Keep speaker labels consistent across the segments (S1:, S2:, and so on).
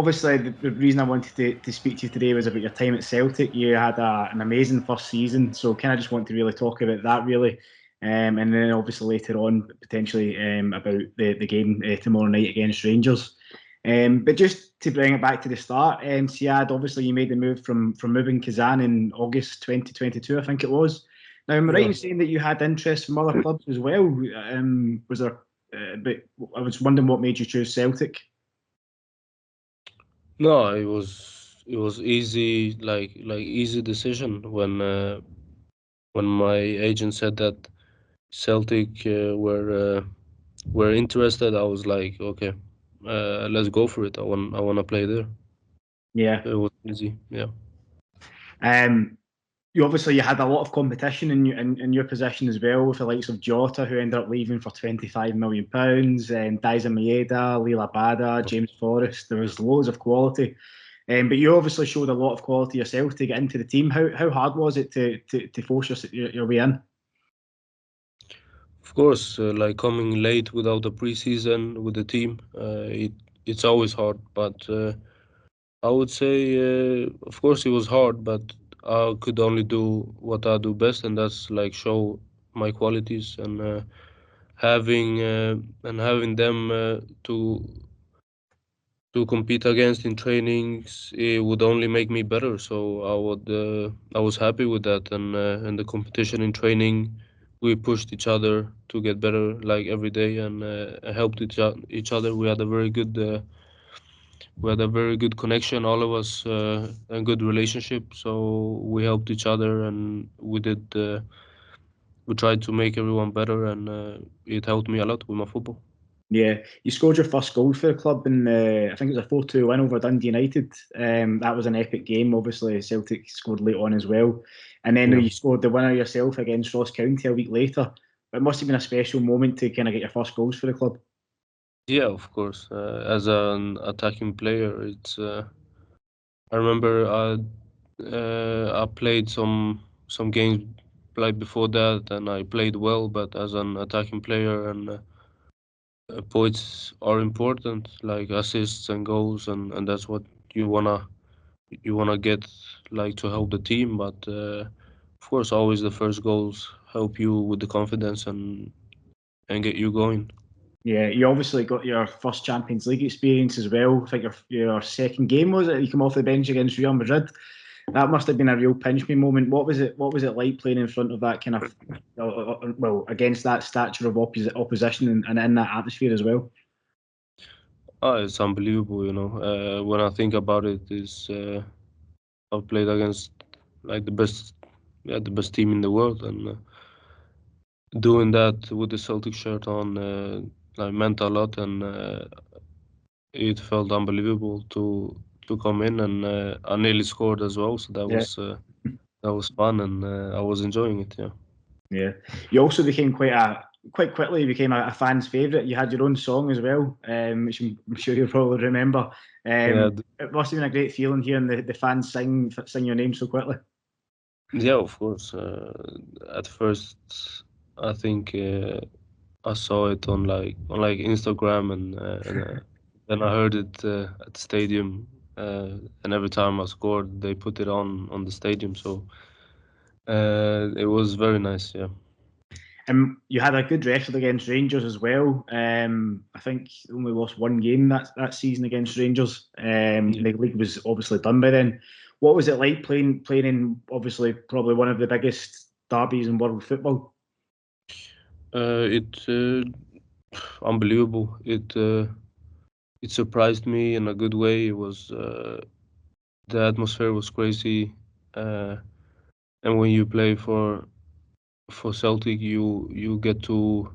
S1: obviously, the reason I wanted to speak to you today was about your time at Celtic. You had an amazing first season, so kind of just want to really talk about that, really. And then obviously later on, potentially about the game tomorrow night against Rangers. But just to bring it back to the start, Sead, obviously you made the move from moving Kazan in August 2022, I think it was. Now, am I right in saying that you had interest from other clubs as well? Was there? But I was wondering what made you choose Celtic.
S2: No, it was easy, like easy decision when my agent said that Celtic were interested. I was like, okay, let's go for it. I want to play there.
S1: Yeah.
S2: It was easy. Yeah.
S1: You obviously you had a lot of competition in your position as well, with the likes of Jota, who ended up leaving for £25 million, Daiza Maeda, Lila Bada, James Forrest. There was loads of quality. But you obviously showed a lot of quality yourself to get into the team. How hard was it to force your way in?
S2: Of course, like coming late without a preseason with the team, it's always hard. But I would say, of course, it was hard, but I could only do what I do best, and that's like show my qualities and having them to compete against in trainings. It would only make me better. So I was happy with that, and the competition in training, we pushed each other to get better like every day, and helped each other. We had a very good connection, all of us, a good relationship. So we helped each other, and we tried to make everyone better, and it helped me a lot with my football.
S1: Yeah, you scored your first goal for the club in I think it was a 4-2 win over Dundee United. That was an epic game. Obviously, Celtic scored late on as well, and then
S2: Yeah.
S1: you scored the winner yourself against Ross County a week later. It must have been a special moment to kind of get your first goals for the club.
S2: Yeah, of course. As an attacking player, it's. I remember I played some games like before that, and I played well. But as an attacking player, and points are important, like assists and goals, and that's what you wanna get, like to help the team. But of course, always the first goals help you with the confidence and get you going.
S1: Yeah, you obviously got your first Champions League experience as well. I think your second game was it? You come off the bench against Real Madrid. That must have been a real pinch me moment. What was it? What was it like playing in front of that kind of, well, against that stature of opposition and in that atmosphere as well?
S2: It's unbelievable, you know. When I think about it, is I've played against like the best team in the world, and doing that with the Celtic shirt on, like meant a lot, and it felt unbelievable to come in, and I nearly scored as well. So
S1: Yeah.
S2: that was fun, and I was enjoying it. Yeah.
S1: Yeah, you also became quite quickly you became a fan's favourite. You had your own song as well, which I'm sure you'll probably remember.
S2: Yeah.
S1: It must have been a great feeling hearing the fans sing your name so quickly.
S2: Yeah, of course. At first, I think I saw it on Instagram, and then I heard it at the stadium. And every time I scored, they put it on the stadium. So it was very nice. Yeah.
S1: You had a good record against Rangers as well. I think you only lost one game that season against Rangers.
S2: Yeah.
S1: The league was obviously done by then. What was it like playing in obviously probably one of the biggest derbies in world football?
S2: It unbelievable. It surprised me in a good way. It was the atmosphere was crazy, uh, and when you play for Celtic, you get to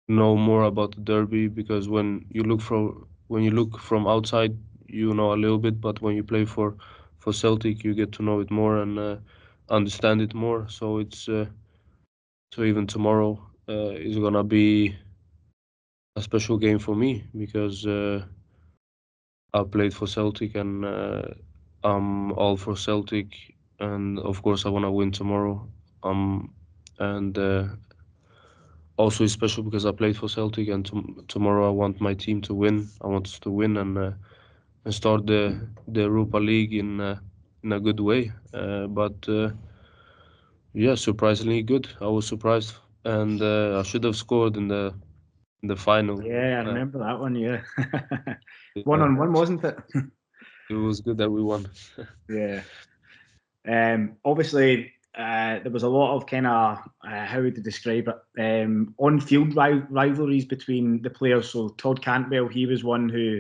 S2: know more about the derby, because when you look from outside, you know a little bit, but when you play for Celtic, you get to know it more and understand it more. So even tomorrow is gonna be a special game for me, because I played for Celtic, and I'm all for Celtic, and of course I wanna win tomorrow. And Also it's special because I played for Celtic, and tomorrow I want my team to win. I want us to win, and start the Europa League in a good way. But yeah, surprisingly good. I was surprised, and I should have scored in the final.
S1: Yeah, I
S2: Uh,
S1: remember that one. Yeah, one
S2: yeah,
S1: on one, wasn't it?
S2: it was good that we won.
S1: Yeah. Obviously, there was a lot of kind of how would you describe it? On-field rivalries between the players. So Todd Cantwell, he was one who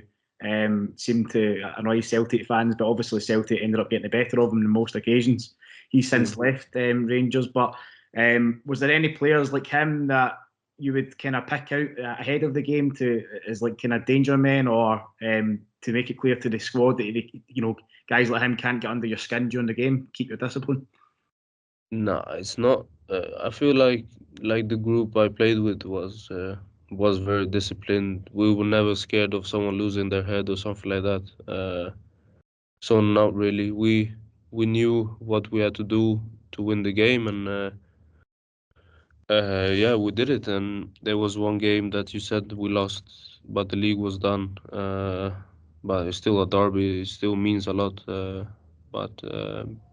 S1: seemed to annoy Celtic fans, but obviously Celtic ended up getting the better of him on most occasions. He's since
S2: Mm.
S1: left Rangers, but was there any players like him that you would kind of pick out ahead of the game to as like kind of danger men, or to make it clear to the squad that guys like him can't get under your skin during the game, keep your discipline?
S2: Nah, it's not. I feel like the group I played with was very disciplined. We were never scared of someone losing their head or something like that. So not really. We knew what we had to do to win the game, and yeah, we did it. And there was one game that you said we lost, but the league was done. But it's still a derby. It still means a lot. But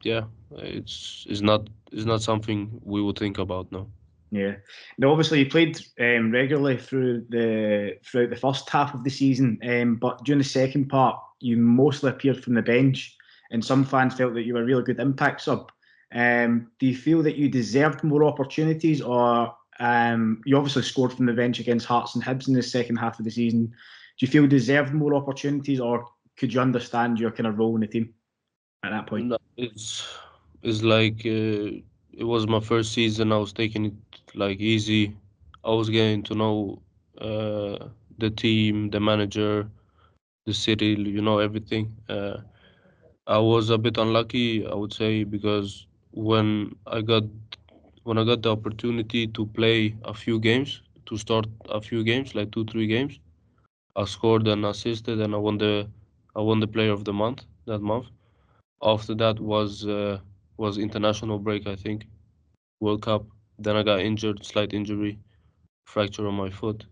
S2: yeah, it's not something we would think about now.
S1: Yeah. Now, obviously, you played regularly throughout the first half of the season, but during the second part, you mostly appeared from the bench, and some fans felt that you were a really good impact sub. Do you feel that you deserved more opportunities, or you obviously scored from the bench against Hearts and Hibs in the second half of the season? Do you feel you deserved more opportunities, or could you understand your kind of role in the team at that point?
S2: No, it's like it was my first season. I was taking it like easy. I was getting to know the team, the manager, the city, everything. I was a bit unlucky, I would say, because when I got the opportunity to play a few games, to start a few games, like two, 3 games, I scored and assisted, and I won the player of the month that month. After that was international break, I think, World Cup. Then I got injured, slight injury, fracture on my foot.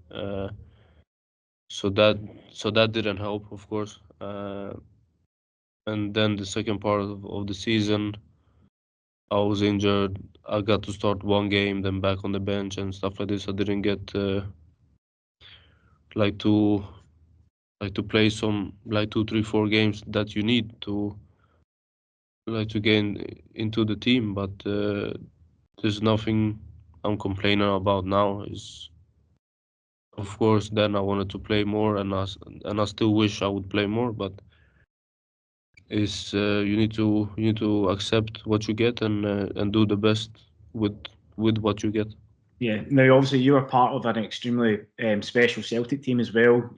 S2: So that didn't help, of course. And then the second part of the season, I was injured. I got to start one game, then back on the bench and stuff like this. I didn't get like to to play some like 2, 3, 4 games that you need to gain into the team. But there's nothing I'm complaining about now. Is of course then I wanted to play more, and I still wish I would play more. But is you need to accept what you get and do the best with what you get.
S1: Yeah. Now, obviously, you were part of an extremely special Celtic team as well.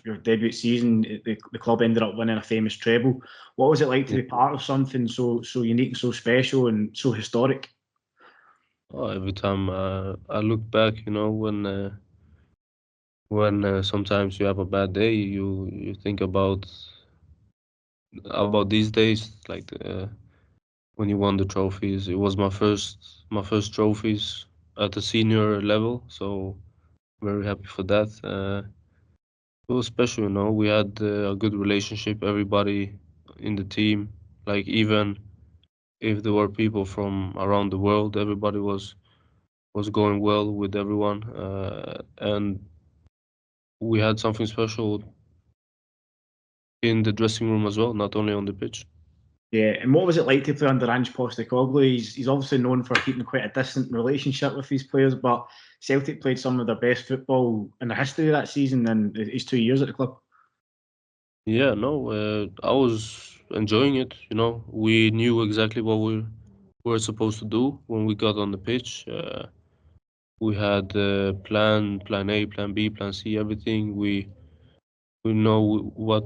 S1: Your debut season, the club ended up winning a famous treble. What was it like to
S2: Yeah.
S1: be part of something so unique, so special, and so historic?
S2: Oh, every time I look back, when sometimes you have a bad day, you think about these days, like when you won the trophies. It was my first trophies at the senior level, so very happy for that. It was special, We had a good relationship, everybody in the team. Like even if there were people from around the world, everybody was going well with everyone, and we had something special in the dressing room as well, not only on the pitch.
S1: Yeah. And what was it like to play under Ange Postecoglou? He's obviously known for keeping quite a distant relationship with his players, but Celtic played some of their best football in the history of that season in his 2 years at the club.
S2: Yeah, no, I was enjoying it. We knew exactly what we were supposed to do when we got on the pitch. We had plan A, plan B, plan C, everything. We know what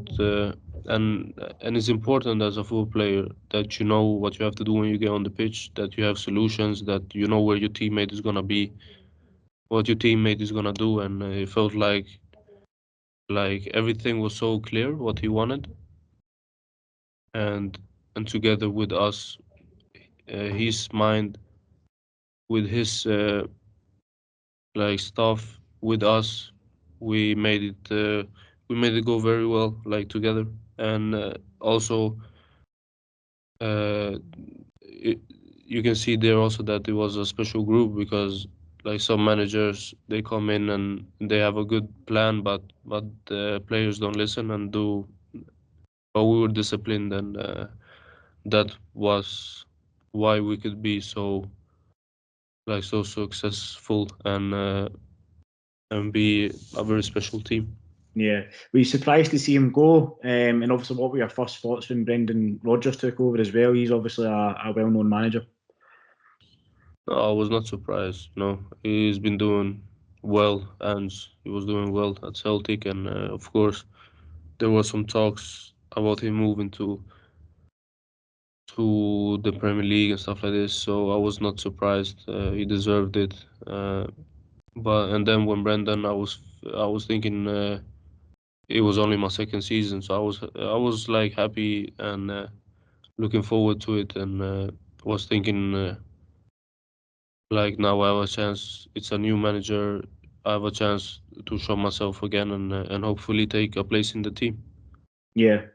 S2: and it's important as a football player that you know what you have to do when you get on the pitch. That you have solutions. That you know where your teammate is gonna be, what your teammate is gonna do, and it felt like everything was so clear what he wanted, and together with us, his mind with his like stuff with us, we made it go very well, like together. and also it, you can see there also that it was a special group, because like some managers, they come in and they have a good plan, but the players don't listen and do. But we were disciplined, and that was why we could be so successful and be a very special team.
S1: Yeah. Were you surprised to see him go? And obviously, what were your first thoughts when Brendan Rodgers took over as well? He's obviously a well-known manager.
S2: No, I was not surprised. He's been doing well, and he was doing well at Celtic, and of course there were some talks about him moving to the Premier League and stuff like this. So I was not surprised. He deserved it. And then when Brendan, I was thinking it was only my second season, so I was like happy and looking forward to it, and was thinking like now I have a chance. It's a new manager. I have a chance to show myself again, and hopefully take a place in the team.
S1: Yeah.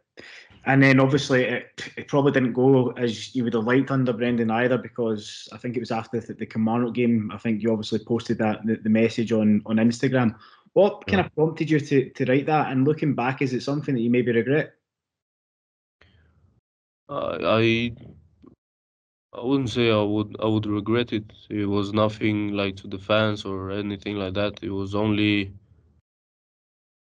S1: And then obviously it probably didn't go as you would have liked under Brendan either, because I think it was after the Kilmarnock game. I think you obviously posted the message on Instagram. What kind of prompted you to write that? And looking back, is it something that you maybe regret?
S2: I I wouldn't say I would regret it. It was nothing like to the fans or anything like that. It was only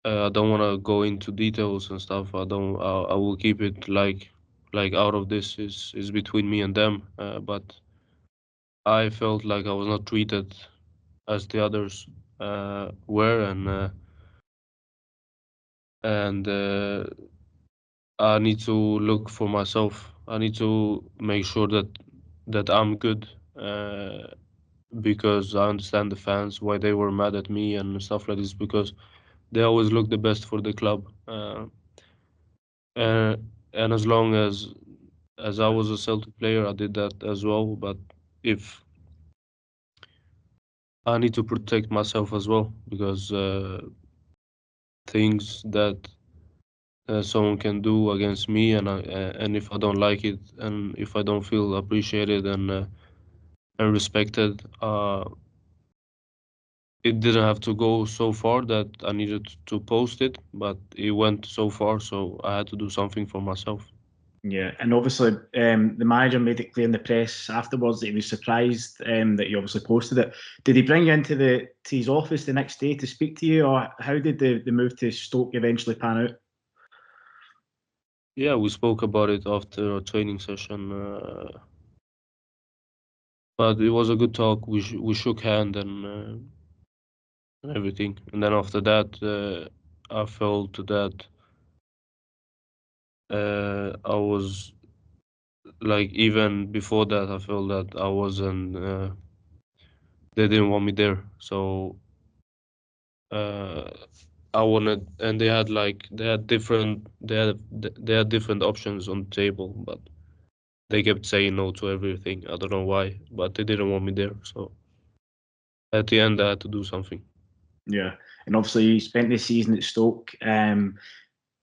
S2: I don't want to go into details and stuff. I will keep it like out of this is between me and them. But I felt like I was not treated as the others were, and I need to look for myself. I need to make sure that I'm good. Because I understand the fans why they were mad at me and stuff like this, because they always look the best for the club. Uh, and as long as I was a Celtic player, I did that as well. But if I need to protect myself as well, because things that someone can do against me, and if I don't like it, and if I don't feel appreciated and respected, it didn't have to go so far that I needed to post it, but it went so far, so I had to do something for myself.
S1: Yeah, and obviously the manager made it clear in the press afterwards that he was surprised that you obviously posted it. Did he bring you into to his office the next day to speak to you, or how did the move to Stoke eventually pan out?
S2: Yeah, we spoke about it after a training session, but it was a good talk. We shook hand and everything, and then after that, I felt that I was like, even before that, I felt that I wasn't. They didn't want me there, so uh, I wanted, and they had different options on the table, but they kept saying no to everything. I don't know why, but they didn't want me there. So at the end, I had to do something.
S1: Yeah, and obviously you spent the season at Stoke, and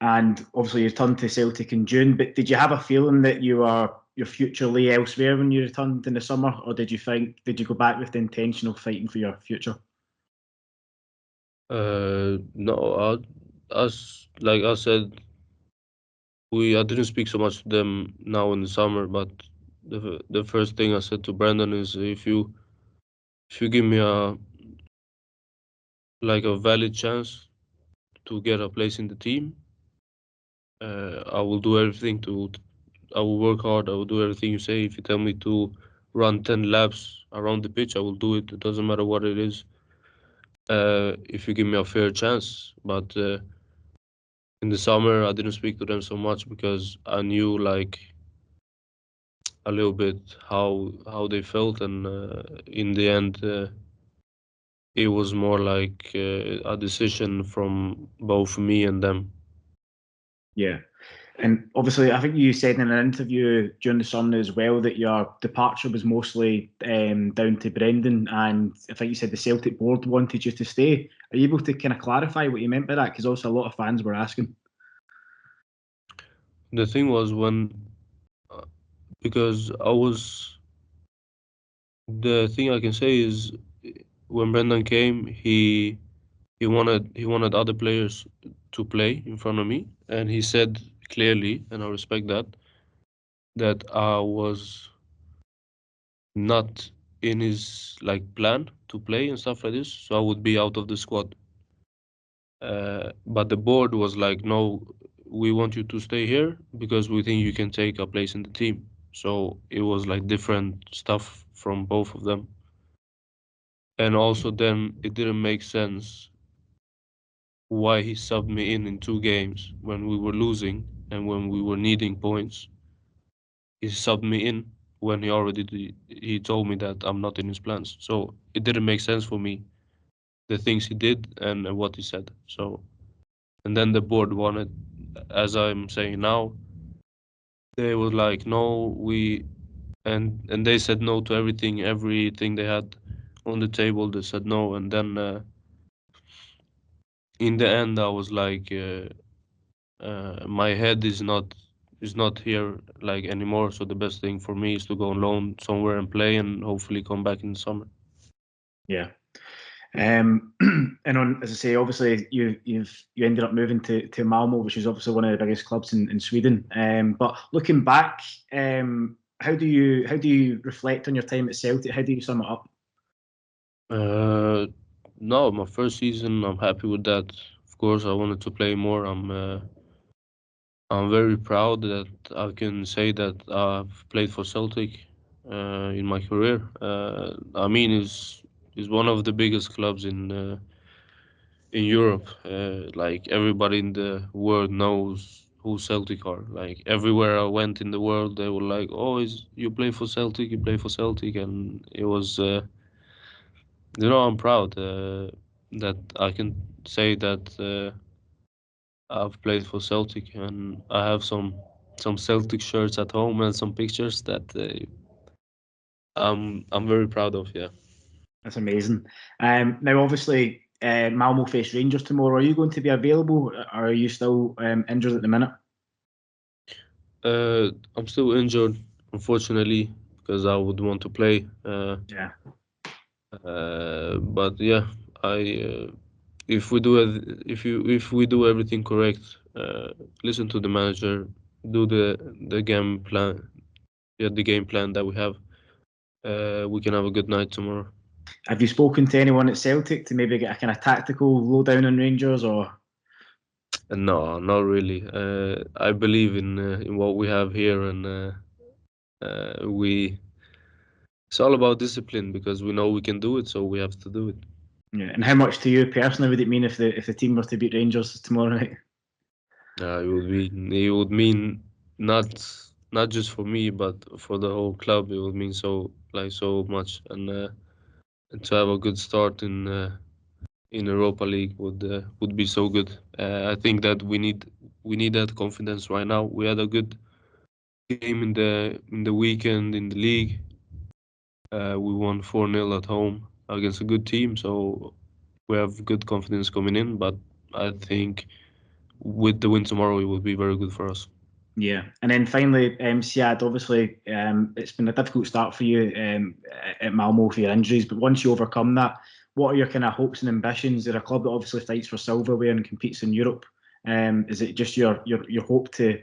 S1: obviously you returned to Celtic in June. But did you have a feeling that your future lay elsewhere when you returned in the summer, or did you go back with the intention of fighting for your future?
S2: No, as like I said, I didn't speak so much to them now in the summer, but the first thing I said to Brandon is, if you give me a valid chance to get a place in the team, I will do everything to. I will work hard. I will do everything you say. If you tell me to run 10 laps around the pitch, I will do it. It doesn't matter what it is. If you give me a fair chance, but in the summer I didn't speak to them so much, because I knew like a little bit how they felt, and in the end, it was more like a decision from both me and them.
S1: Yeah. And obviously, I think you said in an interview during the summer as well that your departure was mostly down to Brendan, and I think you said the Celtic board wanted you to stay. Are you able to kind of clarify what you meant by that? Because also a lot of fans were asking.
S2: The thing was uh, because I was the thing I can say is when Brendan came, he wanted other players to play in front of me, and he said clearly, and I respect that, that I was not in his like plan to play and stuff like this, so I would be out of the squad. But the board was like, no, we want you to stay here because we think you can take a place in the team. So it was like different stuff from both of them. And also then it didn't make sense why he subbed me in 2 games when we were losing and when we were needing points. He subbed me in when he told me that I'm not in his plans. So it didn't make sense for me the things he did and what he said. So and then the board wanted, as I'm saying now, they were like, no, we and they said no to everything they had on the table. They said no, and then in the end, I was like, my head is not here like anymore. So the best thing for me is to go on loan somewhere and play, and hopefully come back in the summer.
S1: Yeah. And on, as I say, obviously you ended up moving to Malmo, which is obviously one of the biggest clubs in Sweden. But looking back, how do you reflect on your time at Celtic? How do you sum it up?
S2: Uh, no, my first season, I'm happy with that. Of course, I wanted to play more. I'm very proud that I can say that I've played for Celtic in my career. I mean, is one of the biggest clubs in Europe. Like everybody in the world knows who Celtic are. Like everywhere I went in the world, they were like, "Oh, is you play for Celtic? You play for Celtic?" And it was, I'm proud that I can say that. I've played for Celtic, and I have some Celtic shirts at home and some pictures that I'm very proud of. Yeah.
S1: That's amazing. Now, obviously, Malmo face Rangers tomorrow. Are you going to be available, or are you still injured at the minute?
S2: I'm still injured, unfortunately, because I would want to play.
S1: Yeah.
S2: But yeah, I if we do if we do everything correct, listen to the manager, do the game plan, yeah, the game plan that we have. We can have a good night tomorrow.
S1: Have you spoken to anyone at Celtic to maybe get a kind of tactical lowdown on Rangers, or?
S2: No, not really. I believe in what we have here, and we. It's all about discipline because we know we can do it, so we have to do it.
S1: Yeah. And how much to you personally would it mean if the team were to beat Rangers tomorrow night?
S2: It would mean not not just for me, but for the whole club. It would mean so much, and to have a good start in Europa League would be so good. I think that we need that confidence right now. We had a good game in the weekend in the league. We won 4-0 at home against a good team, so we have good confidence coming in. But I think with the win tomorrow, it will be very good for us.
S1: Yeah. And then finally, Sead, obviously, it's been a difficult start for you at Malmo for your injuries, but once you overcome that, what are your kind of hopes and ambitions? They're a club that obviously fights for silverware and competes in Europe. Is it just your hope to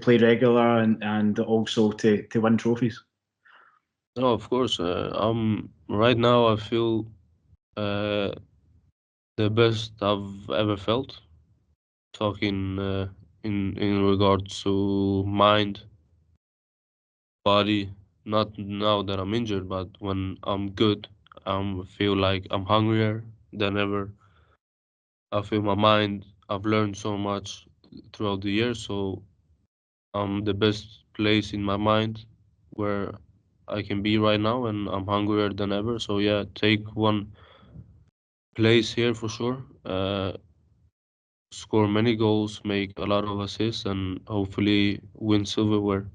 S1: play regular and also to win trophies?
S2: No, of course. Right now. I feel uh, the best I've ever felt. Talking in regards to mind, body. Not now that I'm injured, but when I'm good, I feel like I'm hungrier than ever. I feel my mind. I've learned so much throughout the years, so I'm the best place in my mind where I can be right now, and I'm hungrier than ever. So yeah, take one place here for sure. Score many goals, make a lot of assists, and hopefully win silverware.